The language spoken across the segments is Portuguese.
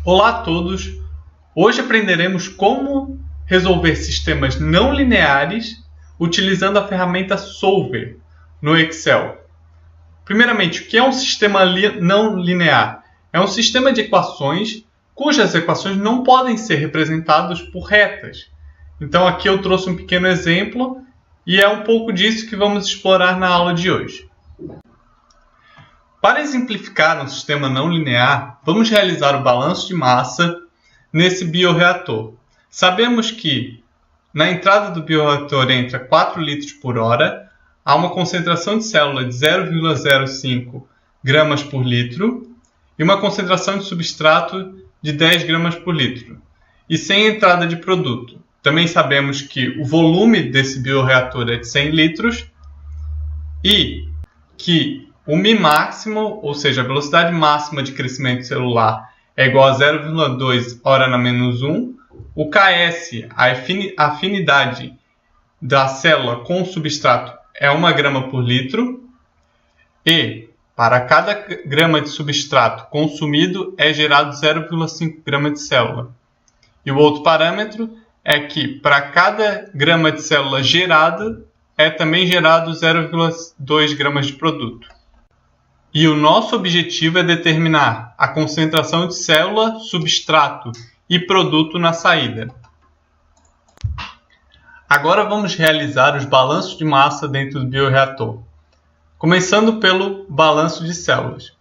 Olá a todos! Hoje aprenderemos como resolver sistemas não lineares utilizando a ferramenta Solver no Excel. Primeiramente, o que é um sistema não linear? É um sistema de equações cujas equações não podem ser representadas por retas. Então aqui eu trouxe um pequeno exemplo e é um pouco disso que vamos explorar na aula de hoje. Para exemplificar um sistema não linear, vamos realizar o balanço de massa nesse bioreator. Sabemos que na entrada do bioreator entra 4 litros por hora, há uma concentração de célula de 0,05 gramas por litro e uma concentração de substrato de 10 gramas por litro, e sem entrada de produto. Também sabemos que o volume desse bioreator é de 100 litros e que o Mi máximo, ou seja, a velocidade máxima de crescimento celular, é igual a 0,2 hora na menos 1. O Ks, a afinidade da célula com o substrato, é 1 grama por litro. E, para cada grama de substrato consumido, é gerado 0,5 grama de célula. E o outro parâmetro é que, para cada grama de célula gerada, é também gerado 0,2 gramas de produto. E o nosso objetivo é determinar a concentração de célula, substrato e produto na saída. Agora vamos realizar os balanços de massa dentro do bioreator. Começando pelo balanço de células.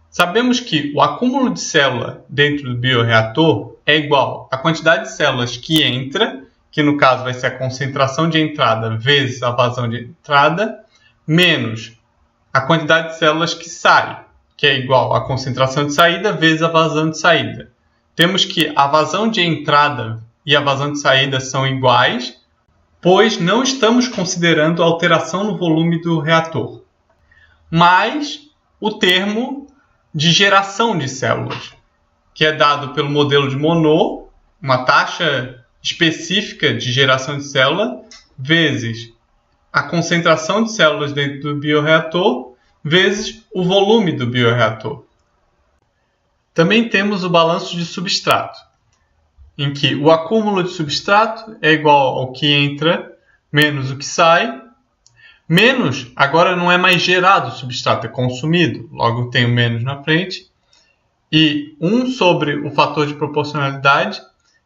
Sabemos que o acúmulo de célula dentro do bioreator é igual à quantidade de células que entra, que no caso vai ser a concentração de entrada vezes a vazão de entrada, menos a quantidade de células que sai, que é igual à concentração de saída vezes a vazão de saída. Temos que a vazão de entrada e a vazão de saída são iguais, pois não estamos considerando alteração no volume do reator, mais o termo de geração de células, que é dado pelo modelo de Monod, uma taxa específica de geração de célula, vezes a concentração de células dentro do bioreator, vezes o volume do bioreator. Também temos o balanço de substrato, em que o acúmulo de substrato é igual ao que entra menos o que sai, menos, agora não é mais gerado o substrato, é consumido, logo tenho menos na frente, e 1 sobre o fator de proporcionalidade,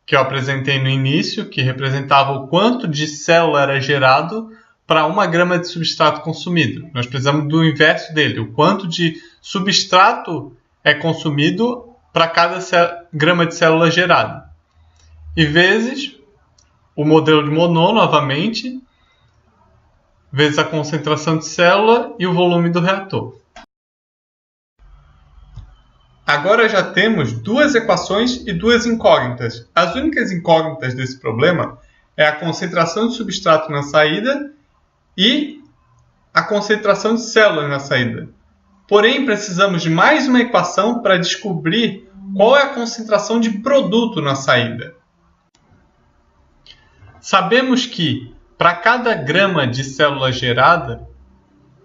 que eu apresentei no início, que representava o quanto de célula era gerado para 1 grama de substrato consumido. Nós precisamos do inverso dele, o quanto de substrato é consumido para cada grama de célula gerada. E vezes o modelo de Monod, novamente, vezes a concentração de célula e o volume do reator. Agora já temos 2 equações e 2 incógnitas. As únicas incógnitas desse problema é a concentração de substrato na saída e a concentração de células na saída. Porém, precisamos de mais uma equação para descobrir qual é a concentração de produto na saída. Sabemos que para cada grama de célula gerada,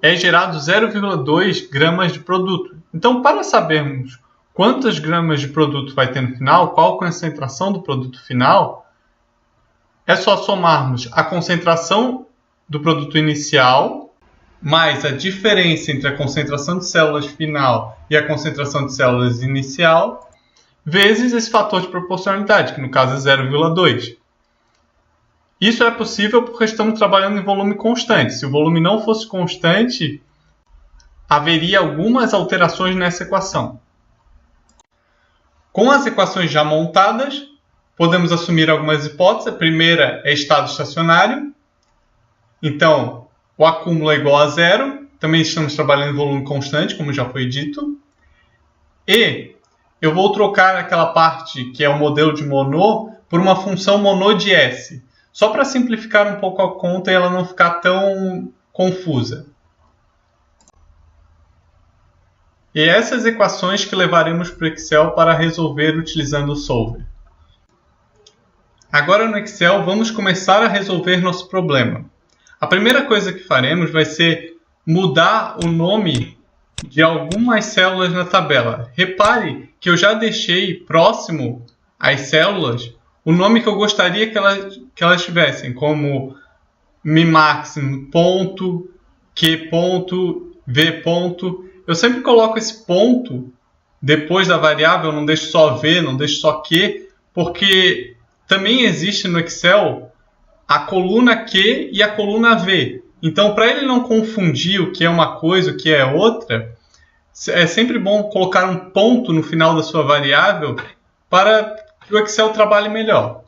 é gerado 0,2 gramas de produto. Então, para sabermos quantas gramas de produto vai ter no final, qual a concentração do produto final, é só somarmos a concentração do produto inicial, mais a diferença entre a concentração de células final e a concentração de células inicial, vezes esse fator de proporcionalidade, que no caso é 0,2. Isso é possível porque estamos trabalhando em volume constante. Se o volume não fosse constante, haveria algumas alterações nessa equação. Com as equações já montadas, podemos assumir algumas hipóteses. A primeira é estado estacionário. Então, o acúmulo é igual a 0. Também estamos trabalhando em volume constante, como já foi dito. E eu vou trocar aquela parte que é o modelo de Monod por uma função Monod de S. Só para simplificar um pouco a conta e ela não ficar tão confusa. E essas equações que levaremos para o Excel para resolver utilizando o Solver. Agora no Excel vamos começar a resolver nosso problema. A primeira coisa que faremos vai ser mudar o nome de algumas células na tabela. Repare que eu já deixei próximo às células o nome que eu gostaria que elas tivessem, como mimax ponto, q ponto, v ponto. Eu sempre coloco esse ponto depois da variável, não deixo só v, não deixo só q, porque também existe no Excel a coluna q e a coluna v. Então, para ele não confundir o que é uma coisa e o que é outra, é sempre bom colocar um ponto no final da sua variável para que o Excel trabalhe melhor.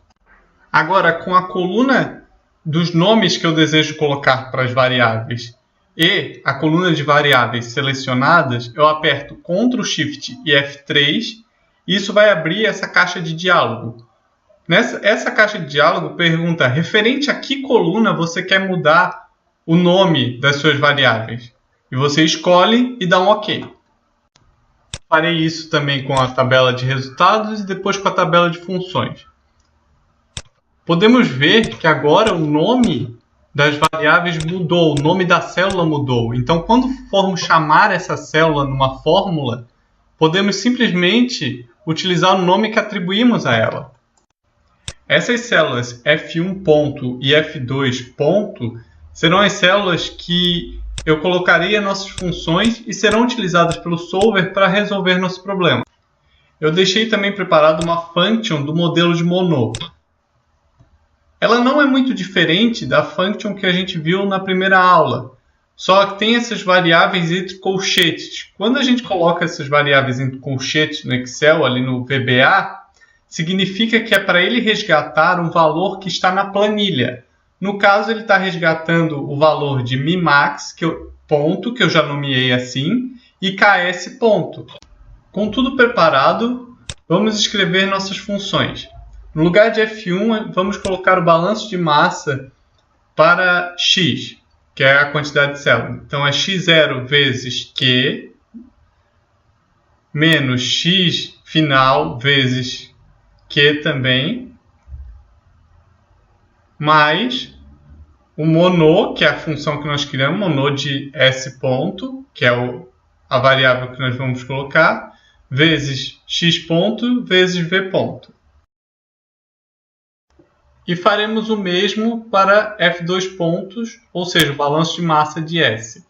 Agora, com a coluna dos nomes que eu desejo colocar para as variáveis e a coluna de variáveis selecionadas, eu aperto Ctrl Shift e F3 e isso vai abrir essa caixa de diálogo. Essa caixa de diálogo pergunta referente a que coluna você quer mudar o nome das suas variáveis. E você escolhe e dá um OK. Farei isso também com a tabela de resultados e depois com a tabela de funções. Podemos ver que agora o nome das variáveis mudou, o nome da célula mudou. Então, quando formos chamar essa célula numa fórmula, podemos simplesmente utilizar o nome que atribuímos a ela. Essas células F1 ponto e F2 ponto serão as células que eu colocarei as nossas funções e serão utilizadas pelo solver para resolver nosso problema. Eu deixei também preparado uma function do modelo de Monod. Ela não é muito diferente da function que a gente viu na primeira aula, só que tem essas variáveis entre colchetes. Quando a gente coloca essas variáveis entre colchetes no Excel, ali no VBA, significa que é para ele resgatar um valor que está na planilha. No caso, ele está resgatando o valor de mimax, ponto, que eu já nomeei assim, e ks ponto. Com tudo preparado, vamos escrever nossas funções. No lugar de F1, vamos colocar o balanço de massa para x, que é a quantidade de células. Então, é x0 vezes q, menos x final vezes q também, mais o Monod, que é a função que nós criamos, Monod de s ponto, que é a variável que nós vamos colocar, vezes x ponto vezes v ponto. E faremos o mesmo para F2 pontos, ou seja, o balanço de massa de S.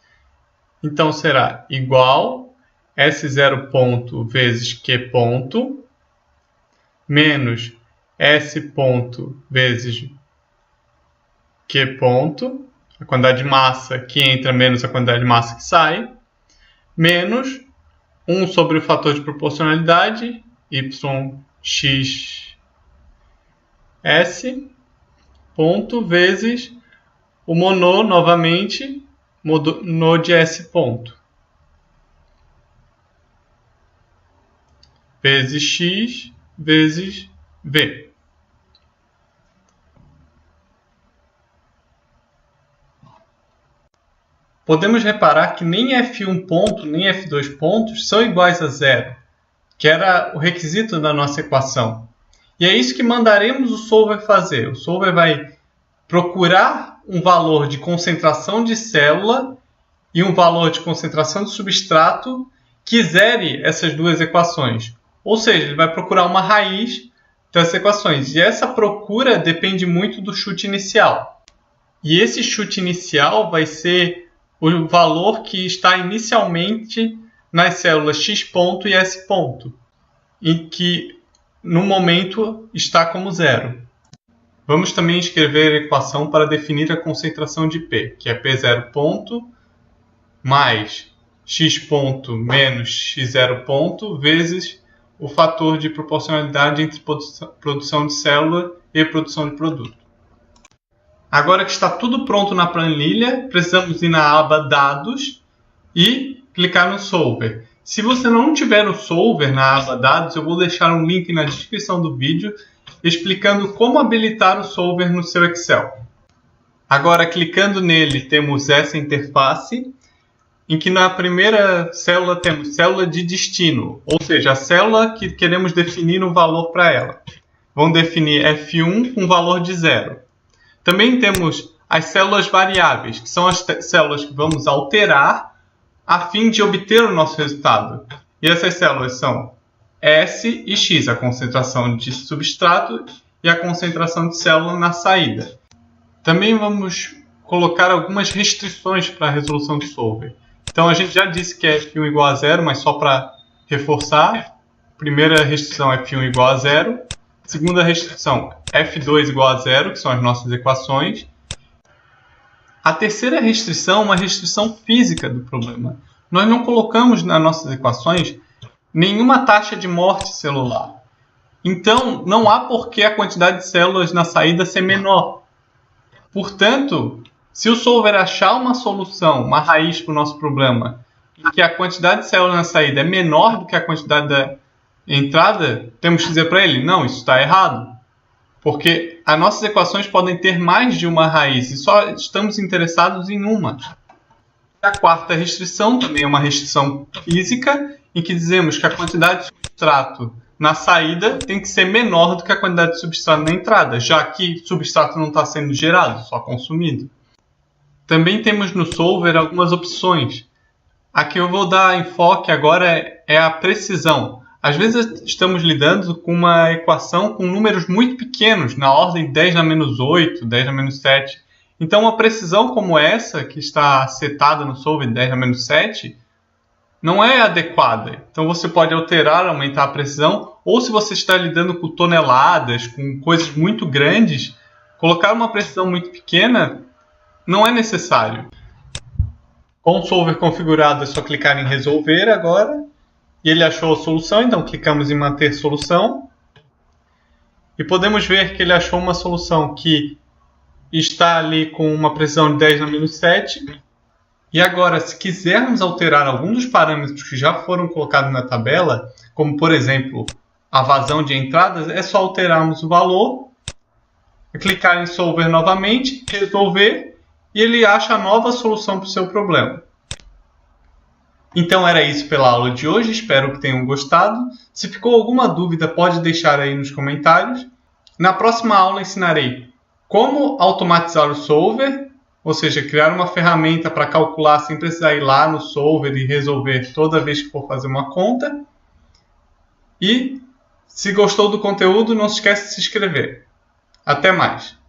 Então, será igual S0 ponto vezes Q ponto, menos S ponto vezes Q ponto, a quantidade de massa que entra menos a quantidade de massa que sai, menos 1 sobre o fator de proporcionalidade, yx S ponto vezes o Monod novamente, Monod de S ponto, vezes x vezes v. Podemos reparar que nem F1 ponto nem F2 pontos são iguais a zero, que era o requisito da nossa equação. E é isso que mandaremos o solver fazer. O solver vai procurar um valor de concentração de célula e um valor de concentração de substrato que zere essas duas equações. Ou seja, ele vai procurar uma raiz dessas equações. E essa procura depende muito do chute inicial. E esse chute inicial vai ser o valor que está inicialmente nas células x ponto e s ponto, em que no momento está como zero. Vamos também escrever a equação para definir a concentração de P, que é P0 ponto mais x ponto menos x0 ponto vezes o fator de proporcionalidade entre produção de célula e produção de produto. Agora que está tudo pronto na planilha, precisamos ir na aba Dados e clicar no Solver. Se você não tiver o Solver na aba Dados, eu vou deixar um link na descrição do vídeo explicando como habilitar o Solver no seu Excel. Agora, clicando nele, temos essa interface, em que na primeira célula temos célula de destino, ou seja, a célula que queremos definir um valor para ela. Vamos definir F1 com valor de 0. Também temos as células variáveis, que são as células que vamos alterar a fim de obter o nosso resultado. E essas células são S e X, a concentração de substrato e a concentração de célula na saída. Também vamos colocar algumas restrições para a resolução do solver. Então a gente já disse que é F1 igual a zero, mas só para reforçar. Primeira restrição é F1 igual a zero. Segunda restrição, F2 igual a zero, que são as nossas equações. A terceira restrição é uma restrição física do problema. Nós não colocamos nas nossas equações nenhuma taxa de morte celular. Então, não há por que a quantidade de células na saída ser menor. Portanto, se o solver achar uma solução, uma raiz para o nosso problema, em que a quantidade de células na saída é menor do que a quantidade da entrada, temos que dizer para ele, não, isso está errado. Porque as nossas equações podem ter mais de uma raiz e só estamos interessados em uma. A quarta restrição também é uma restrição física, em que dizemos que a quantidade de substrato na saída tem que ser menor do que a quantidade de substrato na entrada, já que substrato não está sendo gerado, só consumido. Também temos no solver algumas opções. A que eu vou dar enfoque agora é a precisão. Às vezes estamos lidando com uma equação com números muito pequenos, na ordem 10 na menos 8, 10 na menos 7. Então uma precisão como essa, que está setada no solver 10 na menos 7, não é adequada. Então você pode alterar, aumentar a precisão, ou se você está lidando com toneladas, com coisas muito grandes, colocar uma precisão muito pequena não é necessário. Com o solver configurado é só clicar em resolver agora, e ele achou a solução, então clicamos em manter solução, e podemos ver que ele achou uma solução que está ali com uma precisão de 10 na menos 7. E agora, se quisermos alterar algum dos parâmetros que já foram colocados na tabela, como por exemplo a vazão de entradas, é só alterarmos o valor, clicar em solver novamente, resolver, e ele acha a nova solução para o seu problema. Então era isso pela aula de hoje, espero que tenham gostado. Se ficou alguma dúvida, pode deixar aí nos comentários. Na próxima aula ensinarei como automatizar o solver, ou seja, criar uma ferramenta para calcular sem precisar ir lá no solver e resolver toda vez que for fazer uma conta. E se gostou do conteúdo, não se esqueça de se inscrever. Até mais!